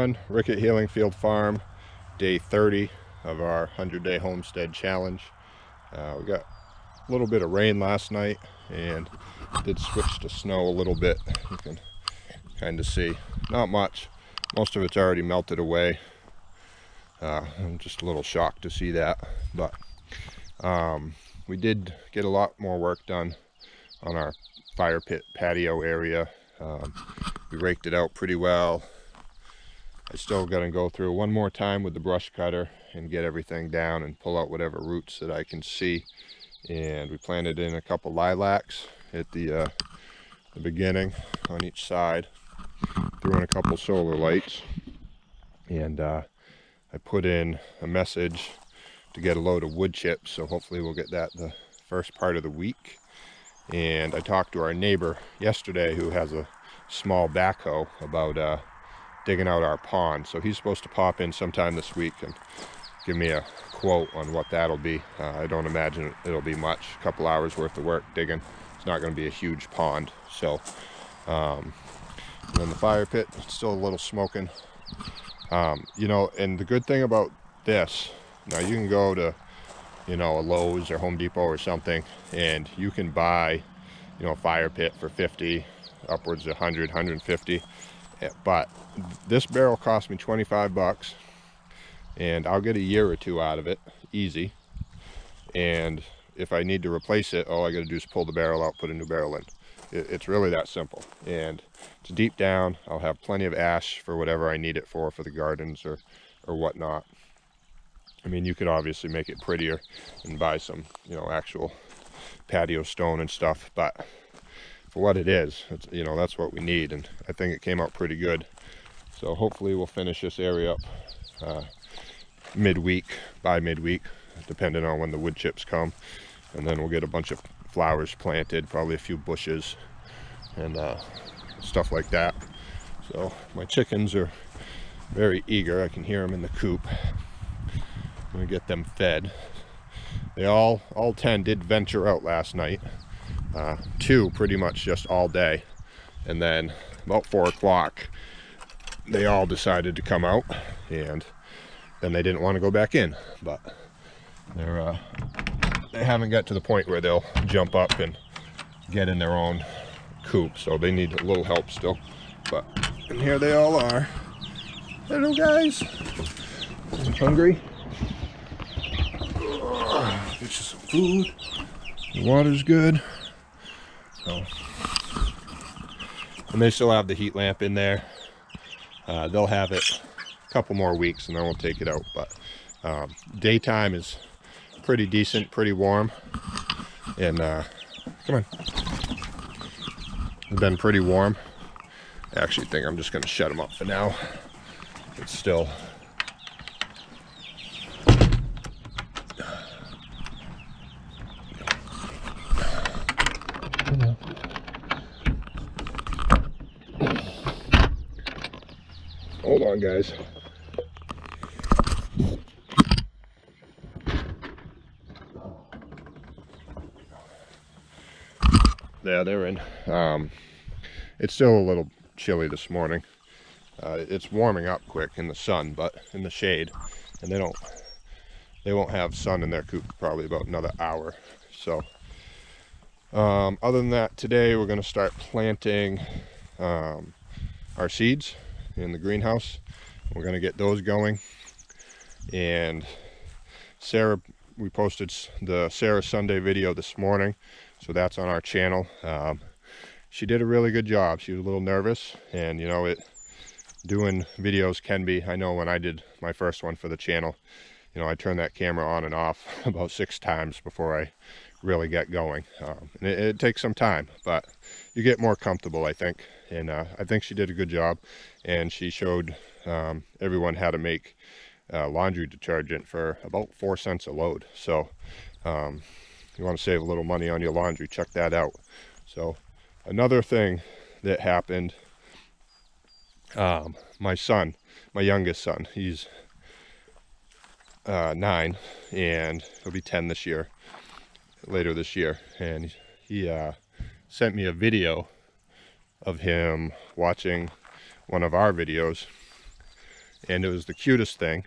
everyone. Rick at Healing Field Farm, day 30 of our 100-day homestead challenge. We got a little bit of rain last night and did switch to snow a little bit. You can kind of see, not much. Most of it's already melted away. I'm just a little shocked to see that, but we did get a lot more work done on our fire pit patio area. We raked it out pretty well. I still got to go through one more time with the brush cutter and get everything down and pull out whatever roots that I can see. And we planted in a couple lilacs at the beginning on each side. Threw in a couple solar lights, and I put in a message to get a load of wood chips, so hopefully we'll get that the first part of the week. And I talked to our neighbor yesterday who has a small backhoe about digging out our pond, so he's supposed to pop in sometime this week and give me a quote on what that'll be. I don't imagine it'll be much, a couple hours worth of work digging. It's not going to be a huge pond. So and then the fire pit, it's still a little smoking. You know, and the good thing about this, now you can go to, you know, a Lowe's or Home Depot or something, and you can buy, you know, a fire pit for 50, upwards of 100, 150. But this barrel cost me 25 bucks, and I'll get a year or two out of it, easy. And if I need to replace it, all I got to do is pull the barrel out, put a new barrel in. It's really that simple. And it's deep down. I'll have plenty of ash for whatever I need it for the gardens or whatnot. I mean, you could obviously make it prettier and buy some, you know, actual patio stone and stuff, but for what it is, it's, you know, that's what we need, and I think it came out pretty good. So hopefully we'll finish this area up by midweek, depending on when the wood chips come, and then we'll get a bunch of flowers planted, probably a few bushes and stuff like that. So my chickens are very eager. I can hear them in the coop. I'm gonna get them fed. They all 10 did venture out last night. 2 pretty much just all day, and then about 4 o'clock they all decided to come out, and then they didn't want to go back in. But they haven't got to the point where they'll jump up and get in their own coop, so they need a little help still. But and here they all are. Hello guys, hungry? Get you some food. The water's good. So, and they still have the heat lamp in there. They'll have it a couple more weeks and then we'll take it out. But daytime is pretty decent, pretty warm. And come on. It's been pretty warm. I actually think I'm just going to shut them up for now. It's still... Hold on, guys. Yeah, they're in. It's still a little chilly this morning. It's warming up quick in the sun, but in the shade, and they won't have sun in their coop for probably about another hour. So other than that, today we're going to start planting our seeds in the greenhouse. We're going to get those going. And Sarah, we posted the Sarah Sunday video this morning, so that's on our channel. She did a really good job. She was a little nervous, and you know, doing videos can be, I know when I did my first one for the channel, you know, I turned that camera on and off about 6 times before I really get going. And it takes some time, but you get more comfortable, I think. And I think she did a good job, and she showed everyone how to make laundry detergent for about 4 cents a load. So you want to save a little money on your laundry, check that out. So another thing that happened, my son, my youngest son, he's 9 and he'll be 10 this year, later this year, and he sent me a video of him watching one of our videos, and it was the cutest thing.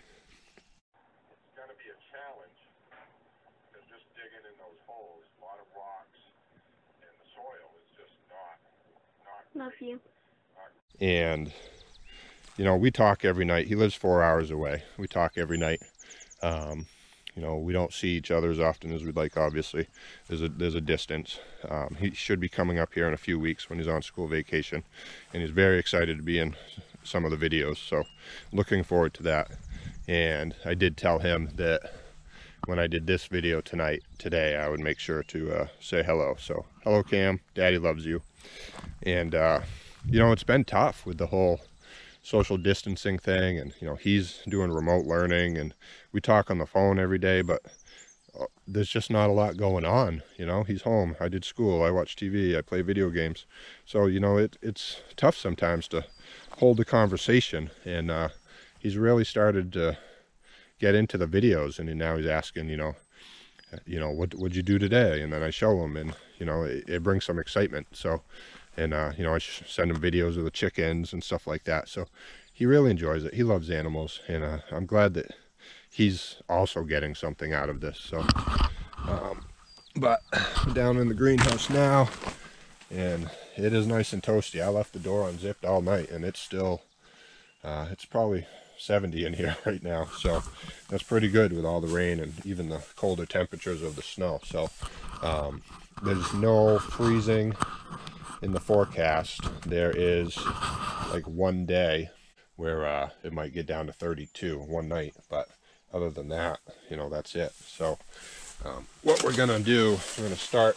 It's going to be a challenge, because just digging in those holes, a lot of rocks, and the soil is just not for you. And you know, we talk every night. He lives 4 hours away. We talk every night. You know, we don't see each other as often as we'd like, obviously. There's a distance. He should be coming up here in a few weeks when he's on school vacation, and he's very excited to be in some of the videos, so looking forward to that. And I did tell him that when I did this video today, I would make sure to say hello. So hello, Cam, Daddy loves you. And you know, it's been tough with the whole social distancing thing, and you know, he's doing remote learning, and we talk on the phone every day, but there's just not a lot going on. You know, he's home, I did school, I watch TV, I play video games, so you know, it's tough sometimes to hold a conversation. And he's really started to get into the videos, and now he's asking, you know, what'd you do today? And then I show him, and you know, it brings some excitement. So, and you know, I send him videos of the chickens and stuff like that. So he really enjoys it. He loves animals, and I'm glad that he's also getting something out of this. So but I'm down in the greenhouse now, and it is nice and toasty. I left the door unzipped all night, and it's still it's probably 70 in here right now, so that's pretty good with all the rain and even the colder temperatures of the snow. So there's no freezing in the forecast. There is like one day where it might get down to 32 one night, but other than that, you know, that's it. So what we're gonna do, we're gonna start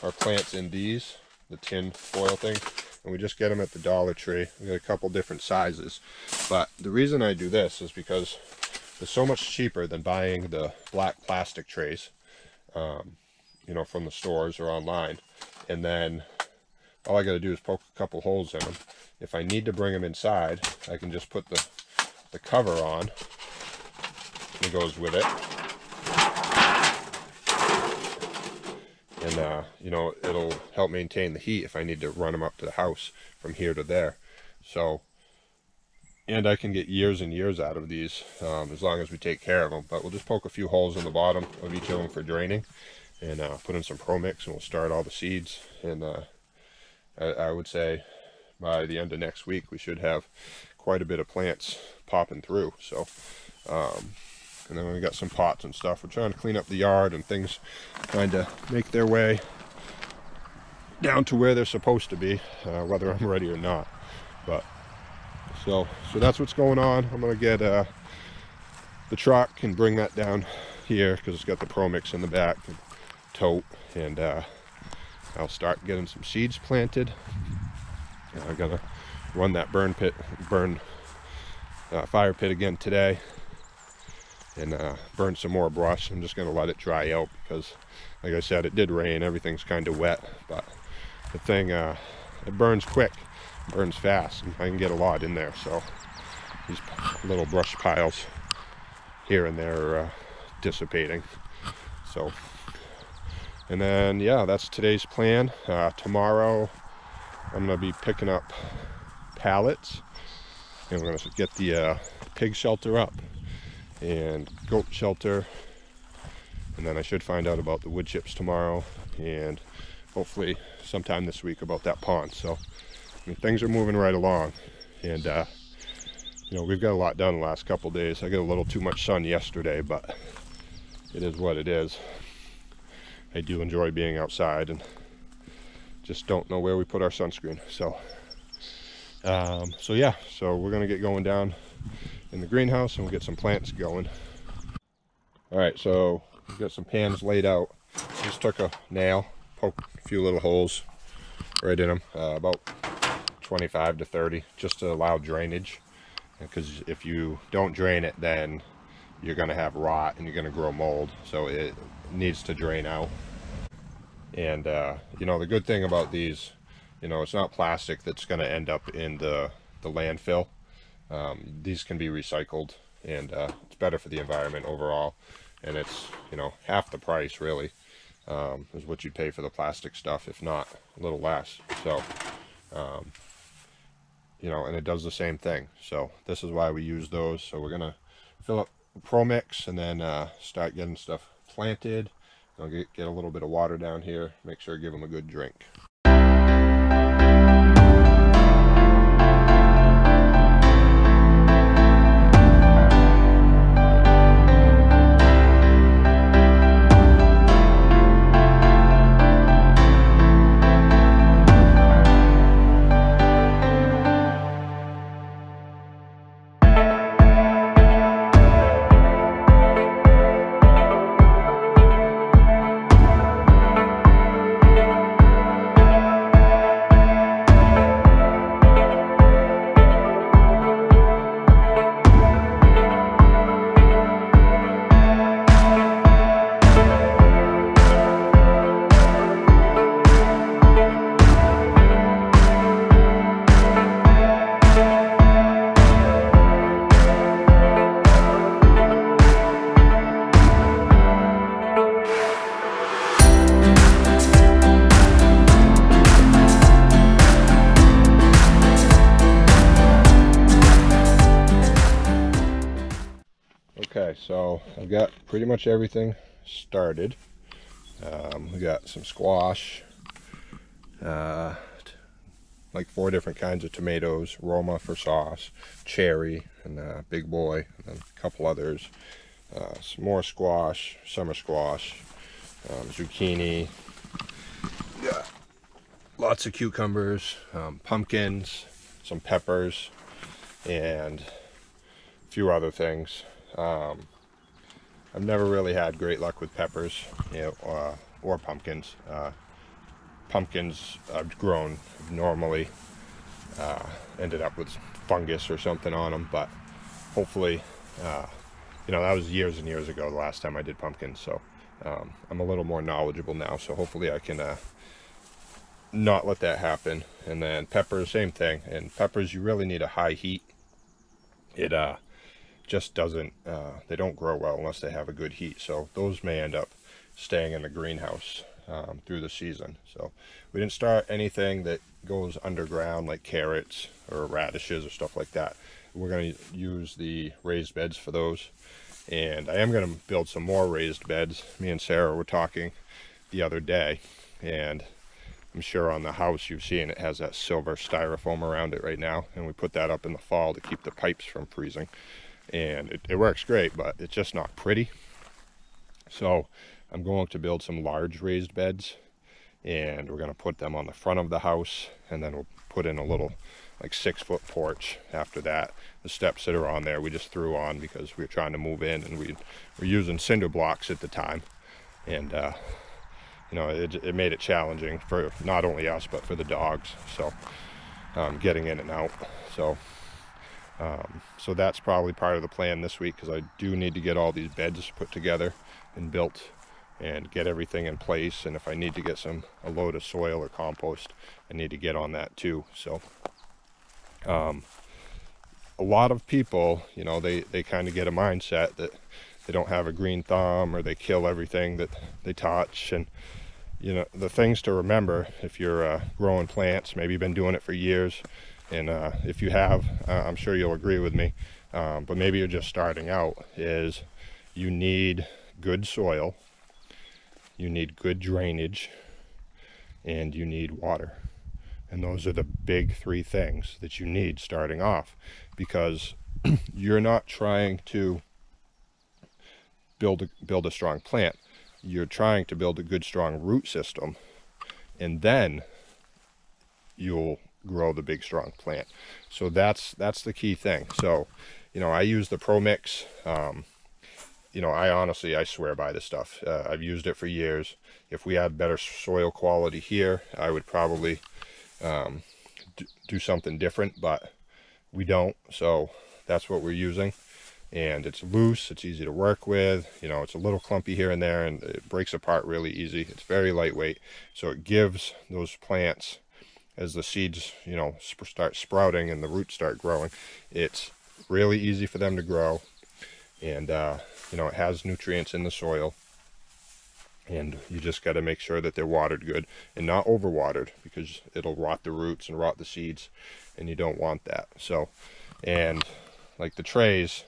our plants in the tin foil thing, and we just get them at the Dollar Tree. We got a couple different sizes, but the reason I do this is because it's so much cheaper than buying the black plastic trays, you know, from the stores or online. And then all I got to do is poke a couple holes in them. If I need to bring them inside, I can just put the cover on. It goes with it, and you know, it'll help maintain the heat if I need to run them up to the house from here to there. So, and I can get years and years out of these as long as we take care of them. But we'll just poke a few holes in the bottom of each of them for draining, and put in some Pro Mix, and we'll start all the seeds. And I would say by the end of next week we should have quite a bit of plants popping through. So and then we got some pots and stuff. We're trying to clean up the yard, and things kind of make their way down to where they're supposed to be, whether I'm ready or not. But so that's what's going on. I'm gonna get the truck and bring that down here because it's got the Pro Mix in the back, and tote, and I'll start getting some seeds planted. I'm gonna run that fire pit again today, and burn some more brush. I'm just gonna let it dry out because, like I said, it did rain, everything's kind of wet, but the thing it burns quick, burns fast, and I can get a lot in there. So these little brush piles here and there are dissipating. So, and then yeah, that's today's plan. Tomorrow I'm gonna be picking up pallets, and we're gonna get the pig shelter up and goat shelter, and then I should find out about the wood chips tomorrow, and hopefully sometime this week about that pond. So I mean, things are moving right along, and you know, we've got a lot done the last couple days. I got a little too much sun yesterday, but it is what it is. I do enjoy being outside, and just don't know where we put our sunscreen. So so yeah, so we're gonna get going down in the greenhouse, and we'll get some plants going. All right, so we've got some pans laid out. Just took a nail, poked a few little holes right in them, about 25 to 30, just to allow drainage. Because if you don't drain it, then you're going to have rot and you're going to grow mold. So it needs to drain out. And you know, the good thing about these, you know, it's not plastic that's going to end up in the landfill. These can be recycled, and it's better for the environment overall. And it's, you know, half the price really is what you'd pay for the plastic stuff, if not a little less. So you know, and it does the same thing. So this is why we use those. So we're gonna fill up Pro Mix and then start getting stuff planted. I'll get a little bit of water down here, make sure to give them a good drink. Okay, so I've got pretty much everything started. We got some squash, like 4 different kinds of tomatoes, Roma for sauce, cherry, and big boy, and then a couple others. Some more squash, summer squash, zucchini, yeah, lots of cucumbers, pumpkins, some peppers, and a few other things. I've never really had great luck with peppers, you know, or pumpkins. Pumpkins I've grown normally ended up with fungus or something on them, but hopefully, you know, that was years and years ago the last time I did pumpkins, so I'm a little more knowledgeable now, so hopefully I can not let that happen. And then peppers, same thing. And peppers, you really need a high heat. It just doesn't, they don't grow well unless they have a good heat, so those may end up staying in the greenhouse through the season. So we didn't start anything that goes underground like carrots or radishes or stuff like that. We're going to use the raised beds for those, and I am going to build some more raised beds. Me and Sarah were talking the other day, and I'm sure on the house you've seen it has that silver styrofoam around it right now, and we put that up in the fall to keep the pipes from freezing. And it works great, but it's just not pretty. So I'm going to build some large raised beds, and we're going to put them on the front of the house, and then we'll put in a little like 6-foot porch after that. The steps that are on there we just threw on because we were trying to move in, and we were using cinder blocks at the time, and you know, it made it challenging for not only us but for the dogs, so getting in and out. So that's probably part of the plan this week, because I do need to get all these beds put together and built and get everything in place. And if I need to get a load of soil or compost, I need to get on that too. So a lot of people, you know, they kind of get a mindset that they don't have a green thumb, or they kill everything that they touch. And you know, the things to remember if you're growing plants, maybe you've been doing it for years, and if you have, I'm sure you'll agree with me, but maybe you're just starting out, is you need good soil, you need good drainage, and you need water. And those are the big 3 things that you need starting off, because you're not trying to build a strong plant. You're trying to build a good strong root system, and then you'll grow the big strong plant. So that's the key thing. So, you know, I use the Pro Mix. You know, I swear by this stuff. I've used it for years. If we had better soil quality here, I would probably do something different, but we don't. So that's what we're using, and it's loose, it's easy to work with. You know, it's a little clumpy here and there, and it breaks apart really easy. It's very lightweight, so it gives those plants, as the seeds, you know, start sprouting and the roots start growing, it's really easy for them to grow. And you know, it has nutrients in the soil, And you just got to make sure that they're watered good and not overwatered, because it'll rot the roots and rot the seeds, and you don't want that. So, and like the trays,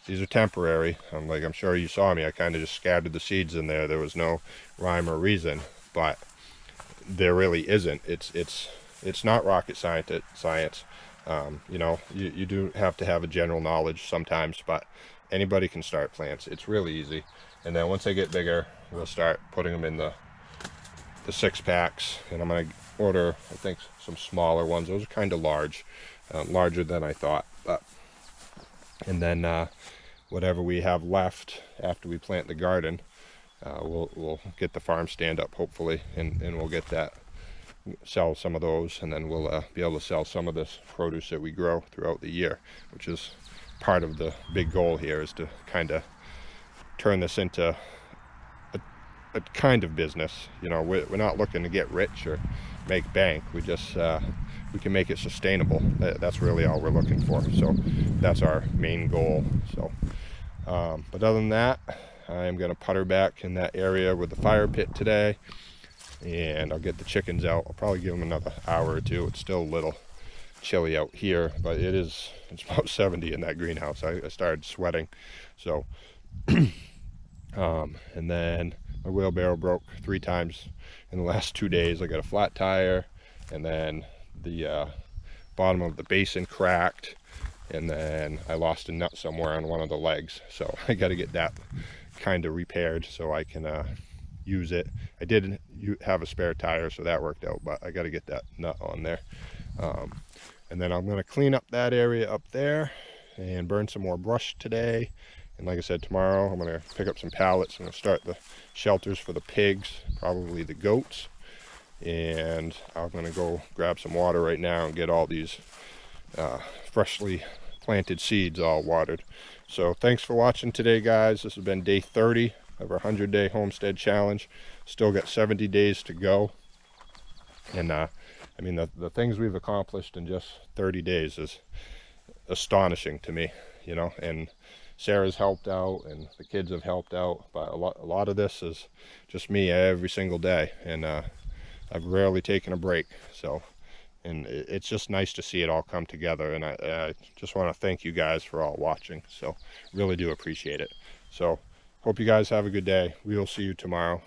these are temporary. I'm sure you saw me, I kind of just scattered the seeds in there. There was no rhyme or reason, but there really isn't. It's not rocket science. You know, you do have to have a general knowledge sometimes, but anybody can start plants. It's really easy. And then once they get bigger, we'll start putting them in the 6-packs, and I'm going to order, I think, some smaller ones. Those are kind of large, larger than I thought. But and then whatever we have left after we plant the garden, we'll get the farm stand up hopefully, and we'll get that, sell some of those, and then we'll be able to sell some of this produce that we grow throughout the year, which is part of the big goal here, is to kind of turn this into a kind of business. You know, we're not looking to get rich or make bank. We just we can make it sustainable. That's really all we're looking for. So that's our main goal. So but other than that, I'm going to putter back in that area with the fire pit today, and I'll get the chickens out. I'll probably give them another hour or two. It's still a little chilly out here, but it's about 70 in that greenhouse. I started sweating. So and then my wheelbarrow broke 3 times in the last 2 days. I got a flat tire, and then the bottom of the basin cracked, and then I lost a nut somewhere on one of the legs. So I got to get that kind of repaired so I can use it. I did have a spare tire, so that worked out, but I got to get that nut on there. And then I'm going to clean up that area up there and burn some more brush today. And like I said, tomorrow I'm going to pick up some pallets. I'm going to start the shelters for the pigs, probably the goats. And I'm going to go grab some water right now and get all these freshly planted seeds all watered. So thanks for watching today, guys. This has been day 30 of our 100-day homestead challenge. Still got 70 days to go. And I mean, the things we've accomplished in just 30 days is astonishing to me, you know. And Sarah's helped out, and the kids have helped out, but a lot of this is just me every single day, and I've rarely taken a break. So, and it's just nice to see it all come together, and I just want to thank you guys for all watching. So really do appreciate it. So hope you guys have a good day. We will see you tomorrow.